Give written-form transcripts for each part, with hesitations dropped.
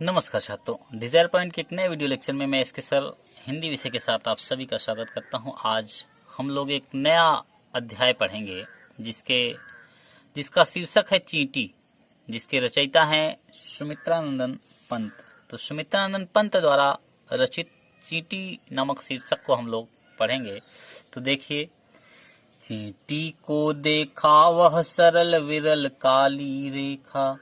नमस्कार छात्रों, Dzire point के एक नए वीडियो लेक्चर में मैं इसके सर हिंदी विषय के साथ आप सभी का स्वागत करता हूं। आज हम लोग एक नया अध्याय पढ़ेंगे जिसका शीर्षक है चींटी, जिसके रचयिता हैं सुमित्रानंदन पंत। तो सुमित्रानंदन पंत द्वारा रचित चींटी नामक शीर्षक को हम लोग पढ़ेंगे। तो देखिए, चींटी को देखा वह सरल विरल काली रेखा,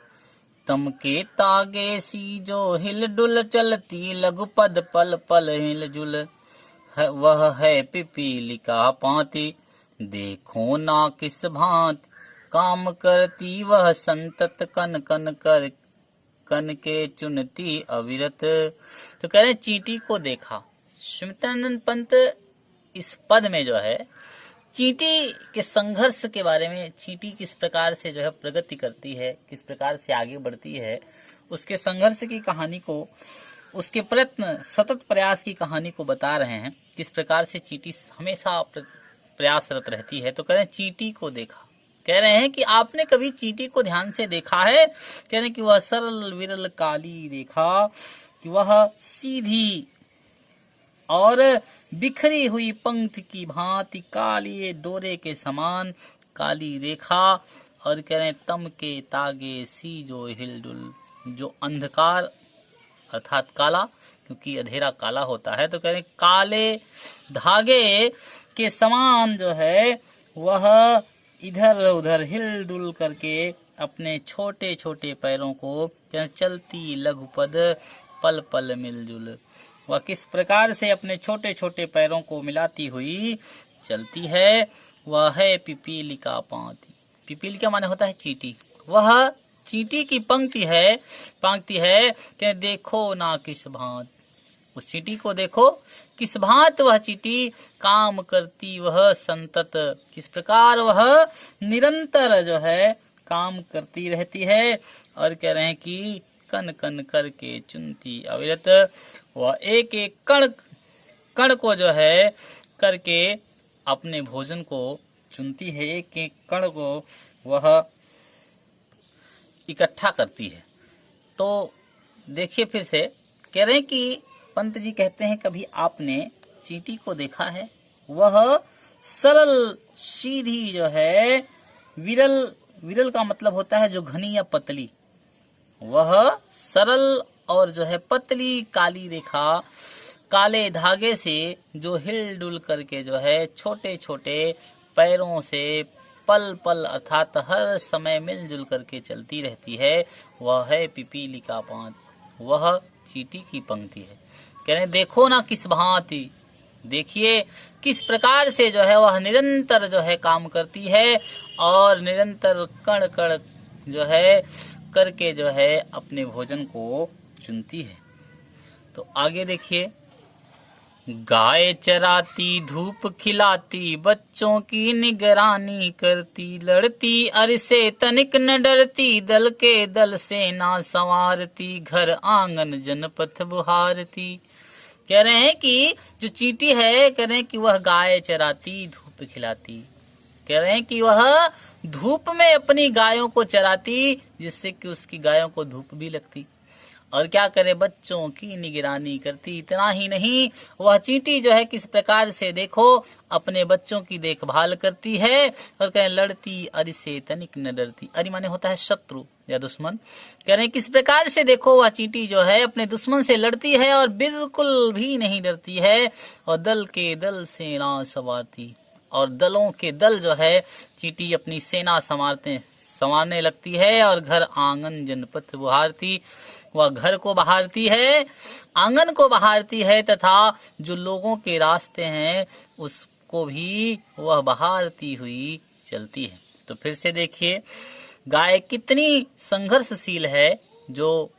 तम के तागे सी जो हिल डुल चलती लघु पद पल पल हिल जुल, वह है पिपीलिका पाती, देखो ना किस भांति काम करती वह संतत कन कन कर कन के चुनती अविरत। तो कह रहे चींटी को देखा। सुमित्रानंद पंत इस पद में जो है चींटी के संघर्ष के बारे में, चींटी किस प्रकार से जो है प्रगति करती है, किस प्रकार से आगे बढ़ती है, उसके संघर्ष की कहानी को, उसके प्रयत्न सतत प्रयास की कहानी को बता रहे हैं। किस प्रकार से चींटी हमेशा प्रयासरत रहती है। तो कह रहे हैं चींटी को देखा, कह रहे हैं कि आपने कभी चींटी को ध्यान से देखा है। कह रहे हैं कि वह सरल विरल काली रेखा, कि वह सीधी और बिखरी हुई पंक्ति की भांति काली डोरे के समान काली रेखा, और कह रहे हैं तम के तागे सी जो हिलडुल, जो अंधकार अर्थात काला, क्योंकि अंधेरा काला होता है। तो कह रहे हैं काले धागे के समान जो है वह इधर उधर हिलडुल करके अपने छोटे छोटे पैरों को चलती लघुपद पल पल मिलजुल, वह किस प्रकार से अपने छोटे छोटे पैरों को मिलाती हुई चलती है। वह है पिपीलिका पाती। पिपीलिका माने होता है चींटी। वह चींटी की पंक्ति है कि देखो ना किस भांत, उस चींटी को देखो किस भांत वह चींटी काम करती वह संतत, किस प्रकार वह निरंतर जो है काम करती रहती है। और कह रहे हैं कि कन कन करके चुनती अविरत, वह एक एक कण कण को जो है करके अपने भोजन को चुनती है, एक एक कण को वह इकट्ठा करती है। तो देखिए फिर से कह रहे हैं कि पंत जी कहते हैं कभी आपने चींटी को देखा है, वह सरल सीधी जो है विरल, विरल का मतलब होता है जो घनी या पतली, वह सरल और जो है पतली काली रेखा काले धागे से जो हिलडुल करके जो है छोटे छोटे पैरों से पल पल अर्थात हर समय मिलजुल करके चलती रहती है, वह है पिपीलिका पात, वह चींटी की पंक्ति है। कह रहे देखो ना किस भांति, देखिए किस प्रकार से जो है वह निरंतर जो है काम करती है और निरंतर कण कण जो है करके जो है अपने भोजन को चुनती है। तो आगे देखिए, गाय चराती धूप खिलाती बच्चों की निगरानी करती, लड़ती अरसे तनिक न डरती, दल के दल सेना संवारती, घर आंगन जनपथ बुहारती। कह रहे हैं कि जो चींटी है, कह रहे हैं कि वह गाय चराती धूप खिलाती, कह रहे हैं कि वह धूप में अपनी गायों को चराती जिससे कि उसकी गायों को धूप भी लगती, और क्या करे बच्चों की निगरानी करती। इतना ही नहीं, वह चींटी जो है किस प्रकार से देखो अपने बच्चों की देखभाल करती है, और कहें लड़ती अरि से तनिक न डरती। अरि माने होता है शत्रु या दुश्मन। कह रहे हैं किस प्रकार से देखो वह चींटी जो है अपने दुश्मन से लड़ती है और बिल्कुल भी नहीं डरती है, और दल के दल सेना संवारती, और दलों के दल जो है चींटी अपनी सेना संवारने लगती है, और घर आंगन जनपथ बुहारती, वह घर को बहारती है, आंगन को बहारती है, तथा जो लोगों के रास्ते हैं उसको भी वह बहारती हुई चलती है। तो फिर से देखिए गाय कितनी संघर्षशील है, जो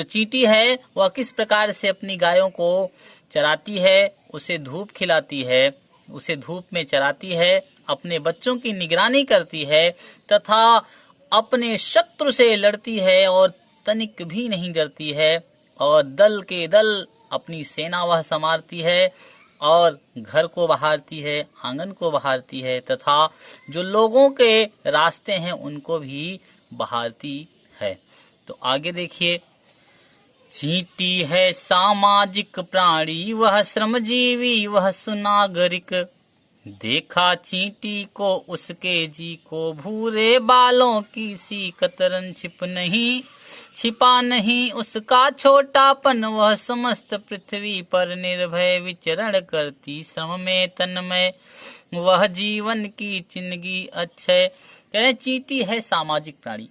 चींटी है वह किस प्रकार से अपनी गायों को चराती है, उसे धूप खिलाती है, उसे धूप में चराती है, अपने बच्चों की निगरानी करती है, तथा अपने शत्रु से लड़ती है और तनिक भी नहीं डरती है, और दल के दल अपनी सेना वह संवारती है, और घर को बहारती है, आंगन को बहारती है, तथा जो लोगों के रास्ते हैं उनको भी बहारती है। तो आगे देखिए, चींटी है सामाजिक प्राणी, वह श्रमजीवी, वह सुनागरिक। देखा चींटी को उसके जी को, भूरे बालों की सी कतरन छिपा नहीं उसका छोटापन। वह समस्त पृथ्वी पर निर्भय विचरण करती, श्रम में तन्मय वह जीवन की जिंदगी अक्षय। कह रहे चींटी है सामाजिक प्राणी।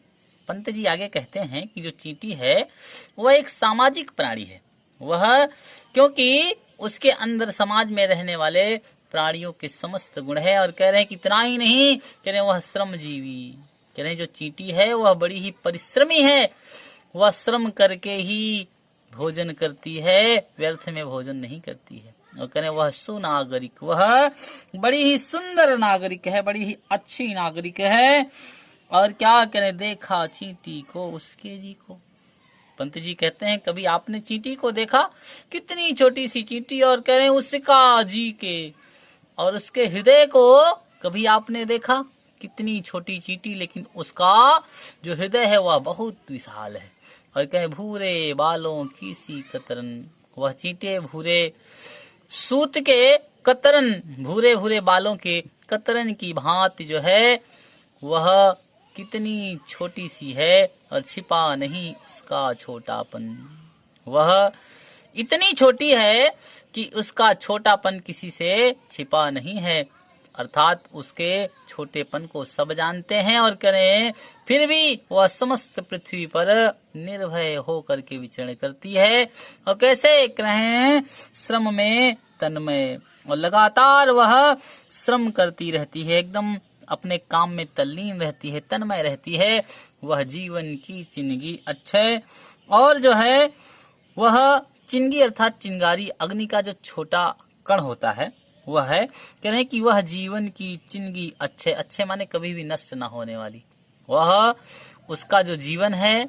पंत जी आगे कहते हैं कि जो चींटी है वह एक सामाजिक प्राणी है। वह क्योंकि उसके अंदर समाज में रहने वाले प्राणियों के समस्त गुण है। और कह रहे हैं कि इतना ही नहीं, कह रहे हैं वह श्रमजीवी। कह रहे हैं जो चींटी है वह बड़ी ही परिश्रमी है। वह श्रम करके ही भोजन करती है, व्यर्थ में भोजन नहीं करती है। और कह रहे हैं वह सुनागरिक, वह बड़ी ही सुंदर नागरिक है, बड़ी ही अच्छी नागरिक है। और क्या करें, देखा चींटी को उसके जी को। पंत जी कहते हैं कभी आपने चींटी को देखा, कितनी छोटी सी चींटी, और कह रहे हैं उसका जी के और उसके हृदय को कभी आपने देखा, कितनी छोटी चींटी लेकिन उसका जो हृदय है वह बहुत विशाल है। और कहे भूरे बालों की सी कतरन, वह चींटे भूरे सूत के कतरन, भूरे भूरे बालों के कतरन की भांति जो है वह कितनी छोटी सी है, और छिपा नहीं उसका छोटापन। वह इतनी छोटी है कि उसका छोटापन किसी से छिपा नहीं है, अर्थात उसके छोटेपन को सब जानते हैं। और करें फिर भी वह समस्त पृथ्वी पर निर्भय होकर के विचरण करती है। और कैसे करें, श्रम में तन्मय, और लगातार वह श्रम करती रहती है, एकदम अपने काम में तल्लीन रहती है, तन्मय रहती है। वह जीवन की जिंदगी अक्षय, और जो है वह चिंगी अर्थात चिंगारी अग्नि का जो छोटा कण होता है वह है, कह रहे हैं कि वह जीवन की जिंदगी अच्छे, अच्छे माने कभी भी नष्ट ना होने वाली। वह उसका जो जीवन है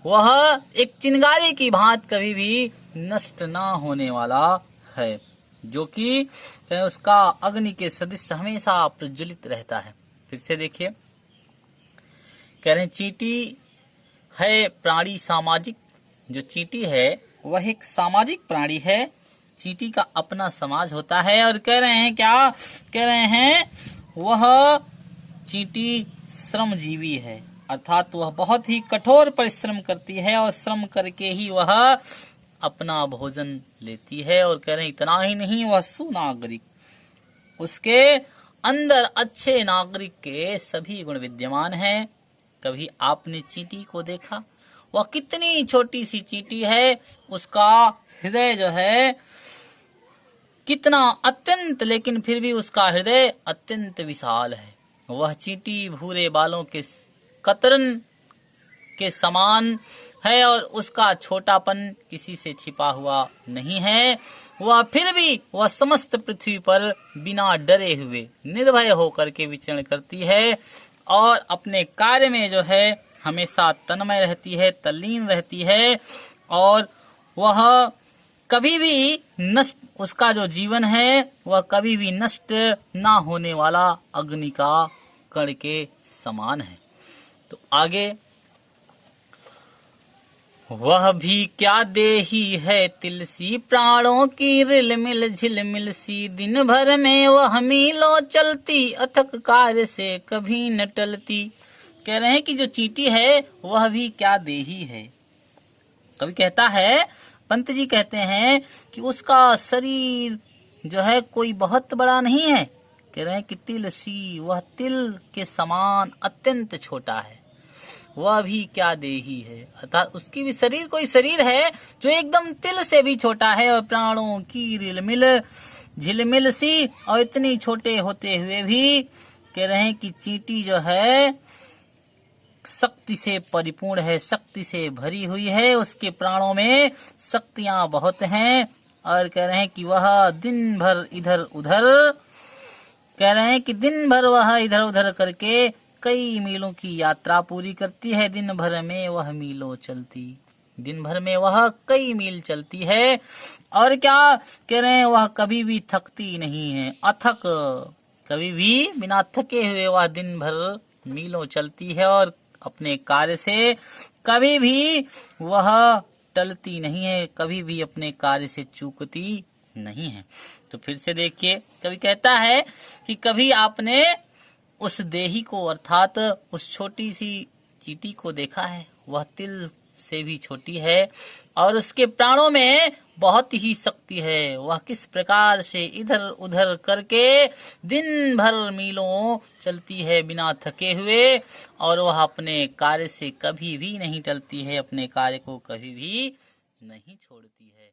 वह एक चिंगारी की भांति कभी भी नष्ट ना होने वाला है, जो कि उसका अग्नि के सदृश हमेशा प्रज्वलित रहता है। फिर से देखिए, कह रहे हैं चींटी है प्राणी सामाजिक। जो चींटी है वह एक सामाजिक प्राणी है, चींटी का अपना समाज होता है। और कह रहे हैं क्या, कह रहे हैं वह चींटी श्रमजीवी है, अर्थात वह बहुत ही कठोर परिश्रम करती है, और श्रम करके ही वह अपना भोजन लेती है। और कह रहे हैं इतना ही नहीं, वह सुनागरिक, उसके अंदर अच्छे नागरिक के सभी गुण विद्यमान हैं। कभी आपने चींटी को देखा, वह कितनी छोटी सी चींटी है, उसका हृदय जो है कितना अत्यंत, लेकिन फिर भी उसका हृदय अत्यंत विशाल है। वह चींटी भूरे बालों के कतरन के समान है, और उसका छोटापन किसी से छिपा हुआ नहीं है। वह फिर भी वह समस्त पृथ्वी पर बिना डरे हुए निर्भय होकर के विचरण करती है, और अपने कार्य में जो है हमेशा तन्मय रहती है, तल्लीन रहती है। और वह कभी भी नष्ट, उसका जो जीवन है वह कभी भी नष्ट ना होने वाला अग्नि का कण के समान है। तो आगे, वह भी क्या देही है तिलसी, प्राणों की रिलमिल झिलमिल सी, दिन भर में वह मीलों चलती, अथक कार्य से कभी न टलती। कह रहे हैं कि जो चींटी है वह भी क्या देही है। कभी कहता है, पंत जी कहते हैं कि उसका शरीर जो है कोई बहुत बड़ा नहीं है। कह रहे हैं कि तिल सी, वह तिल के समान अत्यंत छोटा है, वह भी क्या देही है, अर्थात उसकी भी शरीर कोई शरीर है जो एकदम तिल से भी छोटा है। और प्राणों की रिलमिल झिलमिल सी, और इतनी छोटे होते हुए भी कह रहे हैं कि चींटी जो है शक्ति से परिपूर्ण है, शक्ति से भरी हुई है, उसके प्राणों में शक्तियां बहुत हैं। और कह रहे हैं कि वह दिन भर इधर उधर, कह रहे हैं कि दिन भर वह इधर उधर करके कई मीलों की यात्रा पूरी करती है। दिन भर में वह मीलों चलती, दिन भर में वह कई मील चलती है। और क्या कह रहे हैं, वह कभी भी थकती नहीं है, अथक, कभी भी बिना थके हुए वह दिन भर मीलों चलती है, और अपने कार्य से कभी भी वह टलती नहीं है, कभी भी अपने कार्य से चूकती नहीं है। तो फिर से देखिए, कवि कहता है कि कभी आपने उस देही को अर्थात उस छोटी सी चींटी को देखा है, वह तिल से भी छोटी है और उसके प्राणों में बहुत ही शक्ति है। वह किस प्रकार से इधर उधर करके दिन भर मीलों चलती है बिना थके हुए, और वह अपने कार्य से कभी भी नहीं टलती है, अपने कार्य को कभी भी नहीं छोड़ती है।